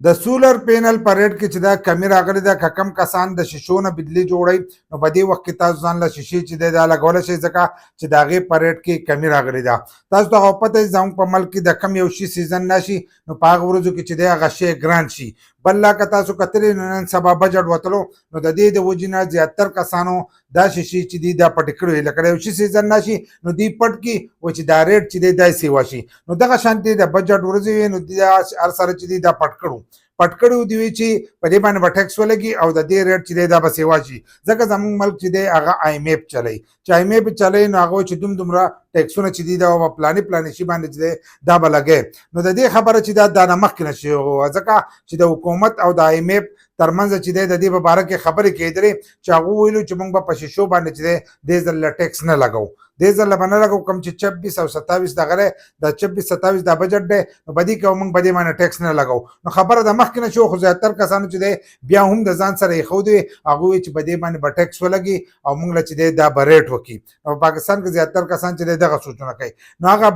د سولر پینل په ریټ کې چې دا کمی راغلی ده که کم کسان د شیشو نه بجلي جوړوي نو په دې وخت کې تاسو ځان له شیشې چې دی دا لګولی شئ ځکه چې د هغې په ریټ کې کمی راغلی ده. تاسو ته خو پته زموږ په ملک کې د کم یو شي سیزن نه شي نو په هغه ورځو کې چې دی هغه شی ګران شي. بل لا که تاسو کتلی نن سبا بجټ وتلو نو د دې د وجې نه زیاتر کسانو دا شیشې چې دي دا پټې کړې وي لکه د یو شي سیزن نه شي نو دوی پټ کړي و چې دا ریټ چې دی دا یې سیوا شي. نو دغه شانتې د بجټ ورځې وي نو دا هر سره چې دی دا پټ کړو دی وي چې په دې باندې به ټیکس ولګي او د دې ریټ چې دی دا به سیوا شي. ځکه زموږ ملک چې دی هغه آی ایم ایف چلی چې آی ایم ایف چلی نو هغه چې دومره ټیکسونه چې دي دا به پلانې شي باندې چې دی دا به لګی. نو د دې خبره چې دا نه مخکې نه شي ځکه چې د حکومت او د آی ایم ایف ترمنځ چې دی د دې په باره کې خبرې کېدلې چې هغه ویلو چې موږ به په شیشو باندې چې دی دې ځل ټیکس نه لګو دې ځل به نه لګو کوم چې 26 او 27 دغه دی د 26 27 دا بجټ دی نو په دې کې موږ په دې باندې ټیکس نه لګو. نو خبره د مخکې نه شو خو زیاتر کسانو چې دی بیا هم د ځان سره ایښودی وي هغه وایي چې په دې باندې به ټیکس ولګي او موږ له چې دی دا به ریټ وکړي. نو په پاکستان کې زیاتر کسان چې دی دغه سوچونه کوي. نو هغه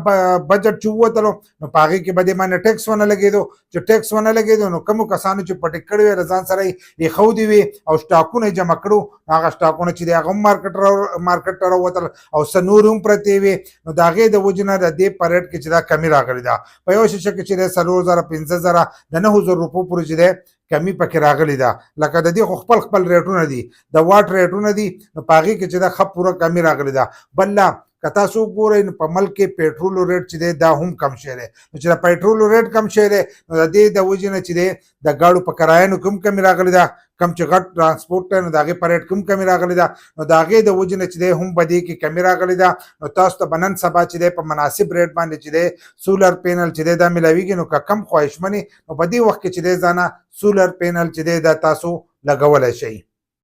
بجټ چې ووتلو نو په هغې کې به دې باندې ټیکس ونه لګېدو چې ټیکس ونه لګېدو نو کومو کسانو چې پټې کړې وې د ځان سره یې ایښودي وي او سټاکونه یې جمع کړو هغه سټاکونه چې دی هغه هم مارکیټ ته راووتل او څه نور هم پرتې وي نو د هغې د وجې نه د دې په ریټ کې چې دا کمی راغلې ده. په یو شیشه کې چې دی 4000 5000 د 9000 روپو پورې چې دی کمی پکې راغلی ده. لکه د دې خو خپل ریټونه دي د واټ ریټونه دي نو په هغې کې چې دا ښه پوره کمی راغلی ده. بل لا که تاسو وګورئ نو په ملک کې پیټرولو ریټ چې دی دا هم کم شوی دی. نو چې د پیټرولو ریټ کم شوی دی نو د دې د وجې نه چې دی د ګاډو په کرایانو کې هم کمی راغلی ده کم چې غټ ترانسپورټ دی نو د هغې په ریټ کې هم کمی راغلی ده. نو د هغې د وجې نه چې دی هم په دې کې کمی راغلی ده. نو تاسو ته به نن سبا چې دی په مناسب ریټ باندې چې دی سولر پینل چې دی دا میلاویږي نو که کم خواهشمن نو په دې وخت کې چې دی ځانه سولر پینل چې دی دا تاسو لګولی شئ.